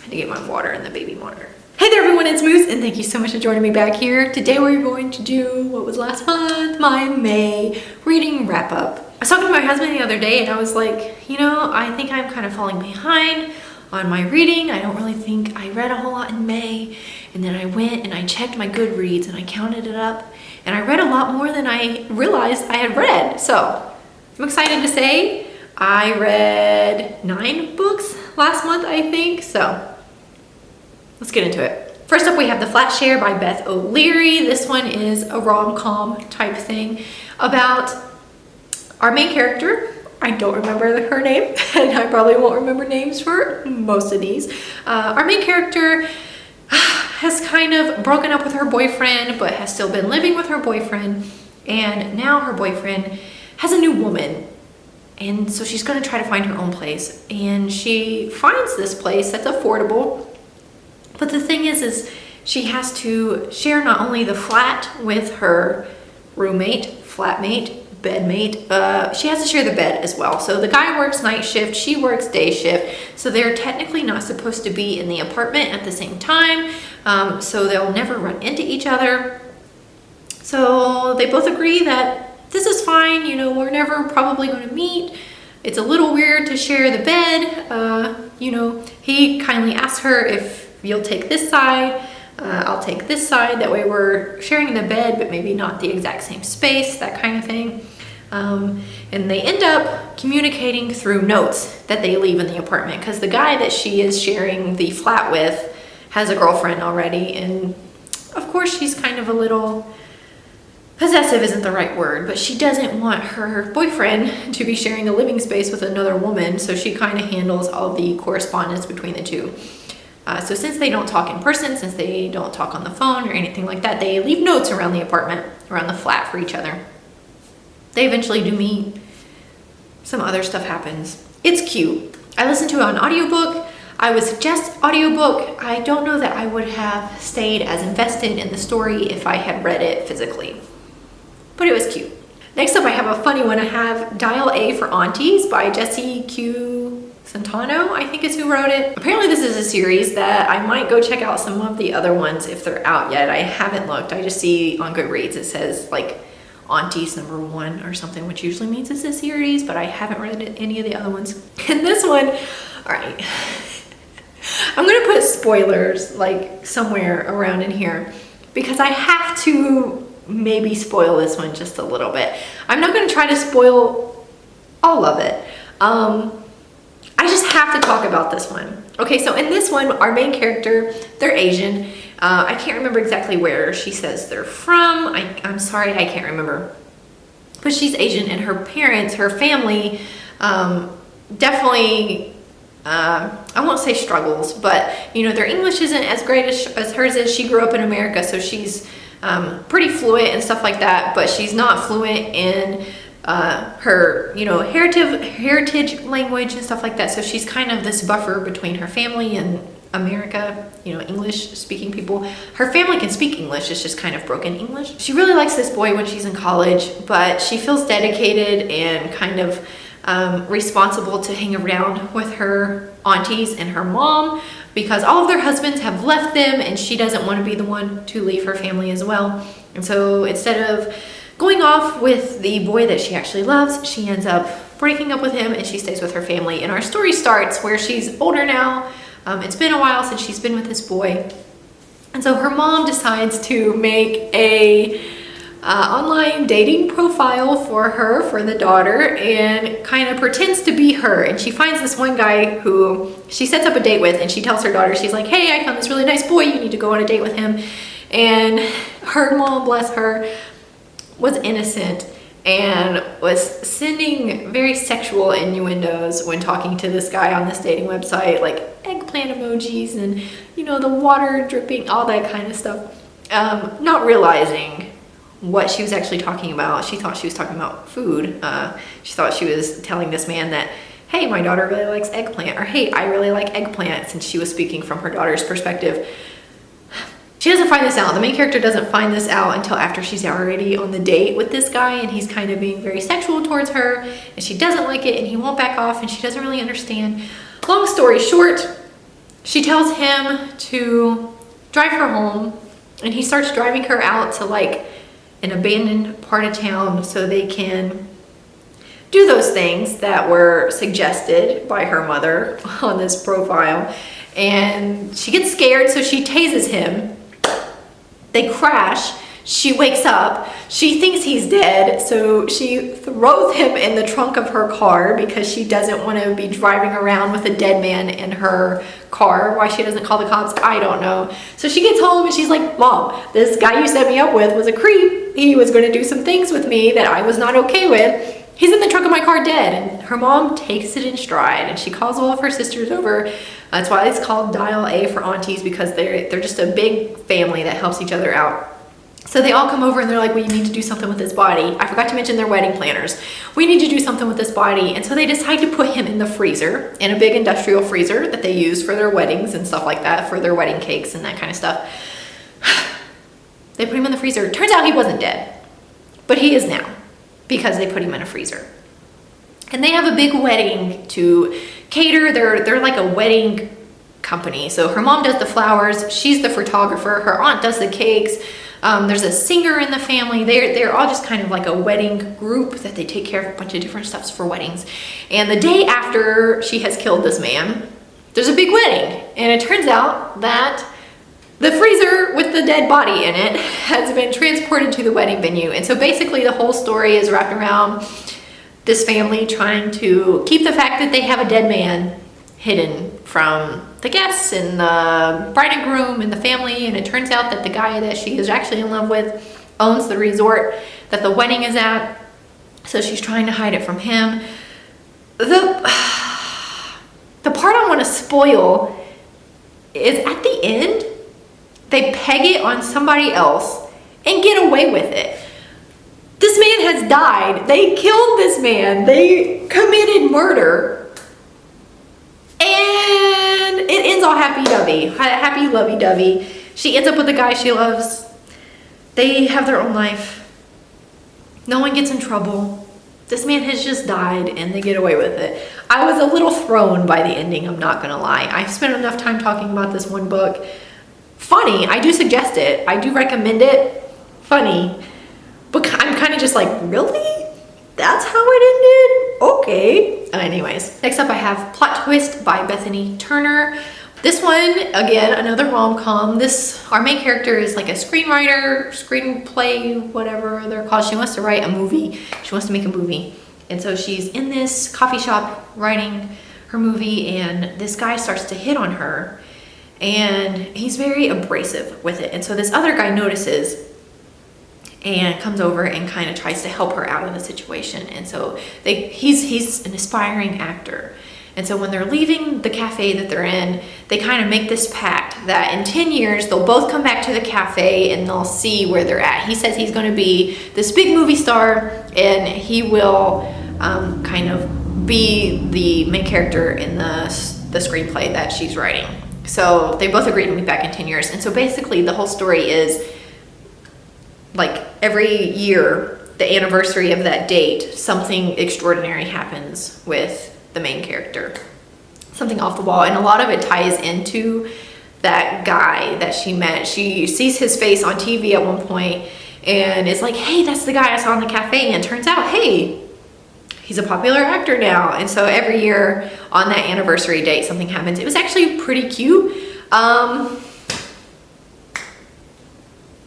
I had to get my water in the baby monitor. Hey there everyone, it's Moose and thank you so much for joining me back here. Today we're going to do what was last month, my May reading wrap up. I was talking to my husband the other day and I was like, you know, I think I'm kind of falling behind on my reading. I don't really think I read a whole lot in May. And then I went and I checked my Goodreads and I counted it up and I read a lot more than I realized I had read. So I'm excited to say I read 9 books last month, I think. So let's get into it. First up, we have The Flat Share by Beth O'Leary. This one is a rom-com type thing about our main character. I don't remember her name, and I probably won't remember names for most of these. Our main character has kind of broken up with her boyfriend, but has still been living with her boyfriend. And now her boyfriend has a new woman. And so she's gonna try to find her own place. And she finds this place that's affordable. But the thing is she has to share not only the flat with her roommate, flatmate, bedmate, she has to share the bed as well. So the guy works night shift, she works day shift. So they're technically not supposed to be in the apartment at the same time. So they'll never run into each other. So they both agree that this is fine, you know, we're never probably gonna meet. It's a little weird to share the bed. You know, he kindly asks her if you'll take this side, I'll take this side. That way we're sharing the bed, but maybe not the exact same space, that kind of thing. And they end up communicating through notes that they leave in the apartment because the guy that she is sharing the flat with has a girlfriend already. And of course she's kind of a little possessive, isn't the right word, but she doesn't want her boyfriend to be sharing a living space with another woman. So she kind of handles all the correspondence between the two. So since they don't talk in person, since they don't talk on the phone or anything like that, they leave notes around the apartment, around the flat for each other. They eventually do meet. Some other stuff happens. It's cute. I listened to it on audiobook. I would suggest audiobook. I don't know that I would have stayed as invested in the story if I had read it physically, but it was cute. Next up, I have a funny one. I have Dial A for Aunties by Jessie Q. Santano, I think is who wrote it. Apparently this is a series that I might go check out some of the other ones if they're out yet. I haven't looked. I just see on Goodreads it says like Aunties #1 or something, which usually means it's a series, but I haven't read any of the other ones. And this one, all right, I'm gonna put spoilers like somewhere around in here because I have to maybe spoil this one just a little bit. I'm not gonna try to spoil all of it. I just have to talk about this one. Okay, so in this one, our main character, they're Asian. I can't remember exactly where she says they're from. I'm sorry, I can't remember. But she's Asian and her parents, her family, definitely, I won't say struggles, but you know, their English isn't as great as hers is. She grew up in America, so she's pretty fluent and stuff like that, but she's not fluent in her, you know, heritage language and stuff like that. So she's kind of this buffer between her family and America, you know, English speaking people. Her family can speak English, it's just kind of broken English. She really likes this boy when she's in college, but she feels dedicated and kind of responsible to hang around with her aunties and her mom because all of their husbands have left them and she doesn't want to be the one to leave her family as well. And so instead of going off with the boy that she actually loves, she ends up breaking up with him and she stays with her family. And our story starts where she's older now. It's been a while since she's been with this boy. And so her mom decides to make a online dating profile for her, for the daughter, and kind of pretends to be her. And she finds this one guy who she sets up a date with and she tells her daughter, she's like, hey, I found this really nice boy, you need to go on a date with him. And her mom, bless her, was innocent and was sending very sexual innuendos when talking to this guy on this dating website, like eggplant emojis and, you know, the water dripping, all that kind of stuff. Not realizing what she was actually talking about. She thought she was talking about food. She thought she was telling this man that, hey, my daughter really likes eggplant, or hey, I really like eggplant, since she was speaking from her daughter's perspective. She doesn't find this out. The main character doesn't find this out until after she's already on the date with this guy and he's kind of being very sexual towards her and she doesn't like it and he won't back off and she doesn't really understand. Long story short, She tells him to drive her home, and he starts driving her out to like an abandoned part of town so they can do those things that were suggested by her mother on this profile. And she gets scared, so she tases him. They crash. She wakes up. She thinks he's dead, so she throws him in the trunk of her car because she doesn't want to be driving around with a dead man in her car. Why she doesn't call the cops, I don't know. So she gets home and she's like, Mom, this guy you set me up with was a creep. He was going to do some things with me that I was not okay with. He's in the trunk of my car dead. And her mom takes it in stride, and she calls all of her sisters over. That's why it's called Dial A for aunties, because they're just a big family that helps each other out. So they all come over and they're like, well, you need to do something with this body. I forgot to mention their wedding planners. We need to do something with this body. And so they decide to put him in the freezer, in a big industrial freezer that they use for their weddings and stuff like that, for their wedding cakes and that kind of stuff. They put him in the freezer. Turns out he wasn't dead, but he is now, because they put him in a freezer. And they have a big wedding to cater. They're like a wedding company. So her mom does the flowers. She's the photographer. Her aunt does the cakes. There's a singer in the family. They're all just kind of like a wedding group that they take care of a bunch of different stuffs for weddings. And the day after she has killed this man, there's a big wedding. And it turns out that the freezer with the dead body in it has been transported to the wedding venue. And so basically the whole story is wrapped around this family trying to keep the fact that they have a dead man hidden from the guests and the bride and groom and the family. And it turns out that the guy that she is actually in love with owns the resort that the wedding is at. So she's trying to hide it from him. The part I want to spoil is at the end, they peg it on somebody else and get away with it. This man has died. They killed this man. They committed murder. And it ends all happy-dovey. Happy lovey-dovey. She ends up with the guy she loves. They have their own life. No one gets in trouble. This man has just died and they get away with it. I was a little thrown by the ending, I'm not gonna lie. I've spent enough time talking about this one book. Funny, I do suggest it. I do recommend it. Funny. But I'm kind of just like, really? That's how it ended? Okay. Anyways, next up I have Plot Twist by Bethany Turner. This one, again, another rom-com. Our main character is like a screenwriter, screenplay, whatever they're called. She wants to write a movie. She wants to make a movie. And so she's in this coffee shop writing her movie, and this guy starts to hit on her. And he's very abrasive with it. And so this other guy notices and comes over and kind of tries to help her out of the situation. And so he's an aspiring actor. And so when they're leaving the cafe that they're in, they kind of make this pact that in 10 years, they'll both come back to the cafe and they'll see where they're at. He says he's going to be this big movie star, and he will kind of be the main character in the screenplay that she's writing. So they both agree to meet back in 10 years. And so basically the whole story is like every year, the anniversary of that date, something extraordinary happens with the main character. Something off the wall. And a lot of it ties into that guy that she met. She sees his face on TV at one point and is like, hey, that's the guy I saw in the cafe. And turns out, hey, he's a popular actor now. And so every year on that anniversary date, something happens. It was actually pretty cute.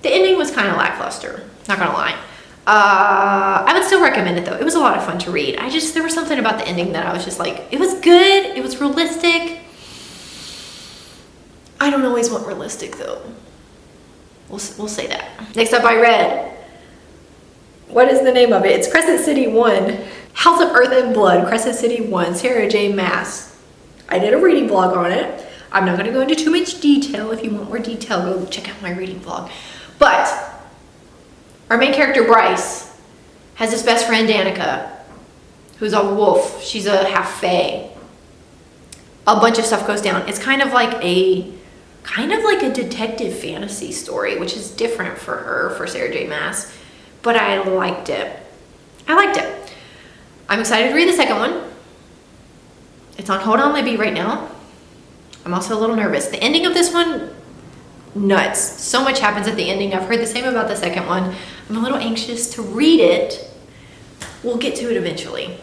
The ending was kind of lackluster, not gonna lie. I would still recommend it though. It was a lot of fun to read. There was something about the ending that I was just like, it was good, it was realistic. I don't always want realistic though. We'll say that. Next up I read, what is the name of it? It's Crescent City 1. House of Earth and Blood, Crescent City 1, Sarah J. Maas. I did a reading vlog on it. I'm not gonna go into too much detail. If you want more detail, go check out my reading vlog. But our main character, Bryce, has this best friend, Danica, who's a wolf. She's a half fae. A bunch of stuff goes down. It's kind of like a detective fantasy story, which is different for her, for Sarah J. Maas. But I liked it. I'm excited to read the second one. It's on Hold On Libby right now. I'm also a little nervous. The ending of this one, nuts. So much happens at the ending. I've heard the same about the second one. I'm a little anxious to read it. We'll get to it eventually.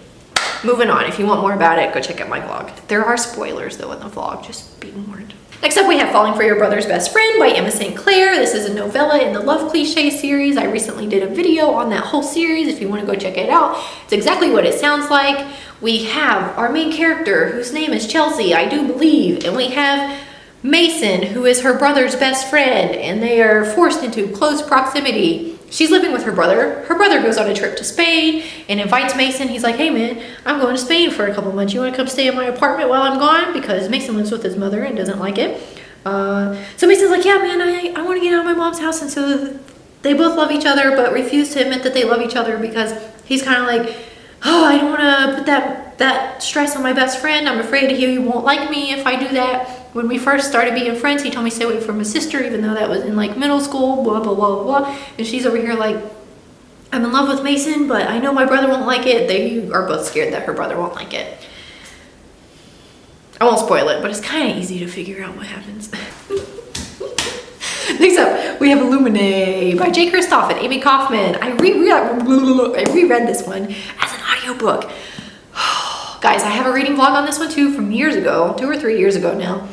Moving on. If you want more about it, go check out my vlog. There are spoilers though in the vlog, just be warned. Next up, we have Falling for Your Brother's Best Friend by Emma St. Clair. This is a novella in the Love Cliché series. I recently did a video on that whole series. If you want to go check it out, it's exactly what it sounds like. We have our main character, whose name is Chelsea, I do believe, and we have Mason, who is her brother's best friend, and they are forced into close proximity. She's living with her brother. Her brother goes on a trip to Spain and invites Mason. He's like, hey man, I'm going to Spain for a couple months. You want to come stay in my apartment while I'm gone? Because Mason lives with his mother and doesn't like it. So Mason's like, yeah man, I want to get out of my mom's house. And so they both love each other, but refuse to admit that they love each other because he's kind of like, oh, I don't want to put that stress on my best friend. I'm afraid he won't like me if I do that. When we first started being friends, he told me to stay away from his sister, even though that was in like middle school, blah, blah, blah, blah. And she's over here like, I'm in love with Mason, but I know my brother won't like it. They are both scared that her brother won't like it. I won't spoil it, but it's kind of easy to figure out what happens. Next up, we have Illuminae by J. Kristoff and Amy Kaufman. I reread this one as an audiobook. Guys, I have a reading vlog on this one too from years ago, 2 or 3 years ago now.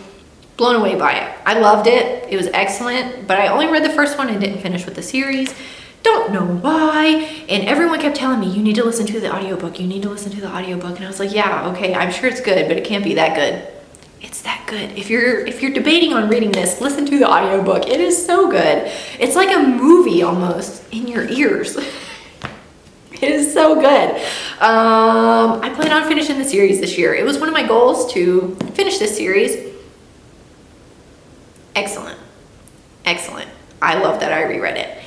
Blown away by it. I loved it. It was excellent, but I only read the first one and didn't finish with the series. Don't know why. And everyone kept telling me, you need to listen to the audiobook. You need to listen to the audiobook. And I was like, yeah, okay, I'm sure it's good, but it can't be that good. It's that good. If you're debating on reading this, listen to the audiobook. It is so good. It's like a movie almost in your ears. It is so good. I plan on finishing the series this year. It was one of my goals to finish this series. Excellent. Excellent. I love that I reread it.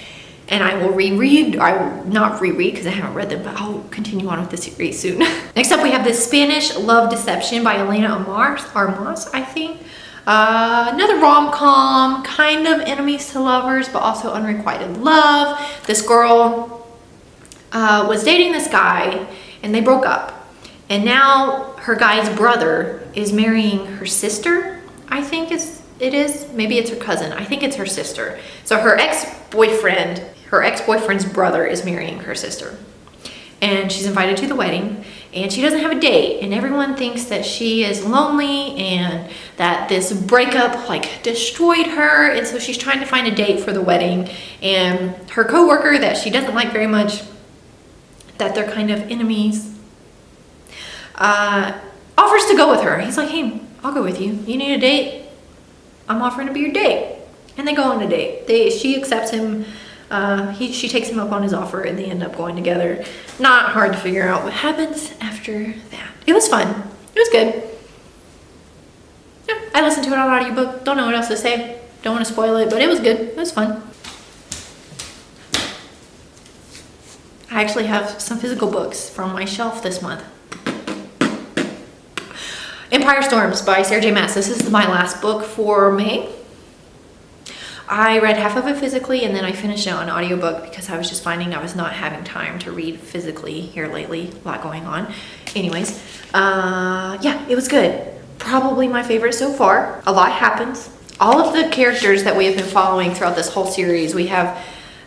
And I will reread, I will not reread because I haven't read them, but I'll continue on with the series soon. Next up, we have The Spanish Love Deception by Elena Armas, I think. Another rom-com, kind of enemies to lovers, but also unrequited love. This girl was dating this guy and they broke up. And now her guy's brother is marrying her sister, I think it is. Maybe it's her cousin. I think it's her sister. So her ex-boyfriend's brother is marrying her sister. And she's invited to the wedding and she doesn't have a date. And everyone thinks that she is lonely and that this breakup like destroyed her. And so she's trying to find a date for the wedding. And her coworker that she doesn't like very much, that they're kind of enemies, offers to go with her. He's like, hey, I'll go with you. You need a date? I'm offering to be your date. And they go on a date. She accepts him. She takes him up on his offer and they end up going together. Not hard to figure out what happens after that. It was fun. It was good. Yeah, I listened to it on audiobook. Don't know what else to say. Don't want to spoil it, but it was good. It was fun. I actually have some physical books from my shelf this month. Empire Storms by Sarah J. Maas. This is my last book for May. I read half of it physically and then I finished it on audiobook because I was just finding I was not having time to read physically here lately. A lot going on. Anyways, yeah, it was good. Probably my favorite so far. A lot happens. All of the characters that we have been following throughout this whole series, we have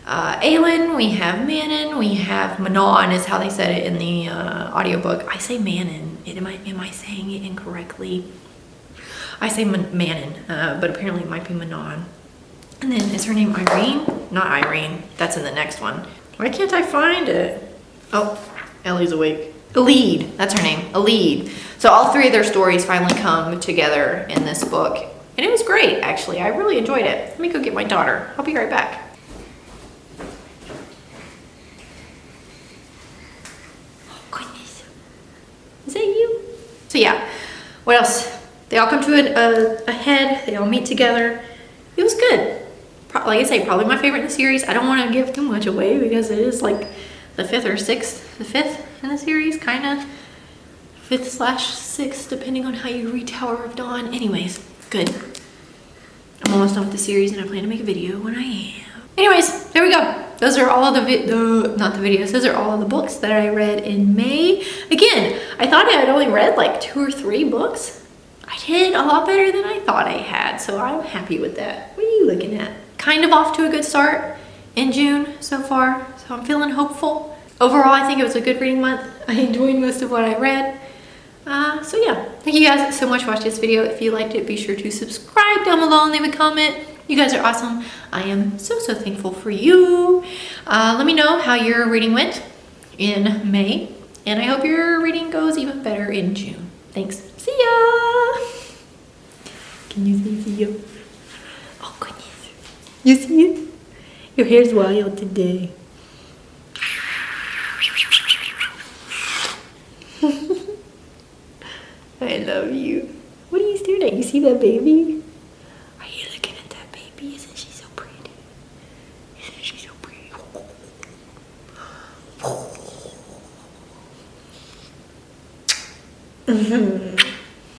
Aelin, we have Manon, we have Manon is how they said it in the audiobook. I say Manon. Am I saying it incorrectly? I say Manon, but apparently it might be Manon. And then is her name Irene? Not Irene. That's in the next one. Why can't I find it? Oh, Ellie's awake. Elide. That's her name. Elide. So all three of their stories finally come together in this book. And it was great, actually. I really enjoyed it. Let me go get my daughter. I'll be right back. Oh, goodness. Is that you? So yeah, what else? They all come to a head. They all meet together. It was good. Like I say, probably my favorite in the series. I don't want to give too much away because it is like the fifth in the series, kind of 5th/6th, depending on how you read Tower of Dawn. Anyways, good. I'm almost done with the series and I plan to make a video when I am. Anyways, there we go. Those are all of not the videos, those are all of the books that I read in May. Again, I thought I had only read like 2 or 3 books. I did a lot better than I thought I had, so I'm happy with that. What are you looking at? Kind of off to a good start in June so far, so I'm feeling hopeful. Overall, I think it was a good reading month. I enjoyed most of what I read. So yeah, thank you guys so much for watching this video. If you liked it, be sure to subscribe down below and leave a comment. You guys are awesome. I am so thankful for you. Let me know how your reading went in May, and I hope your reading goes even better in June. Thanks. See ya! Can you see ya? Oh goodness. You see it? Your hair's wild today. I love you. What are you staring at? You see that baby? Are you looking at that baby? Isn't she so pretty? Isn't she so pretty? Mm-hmm.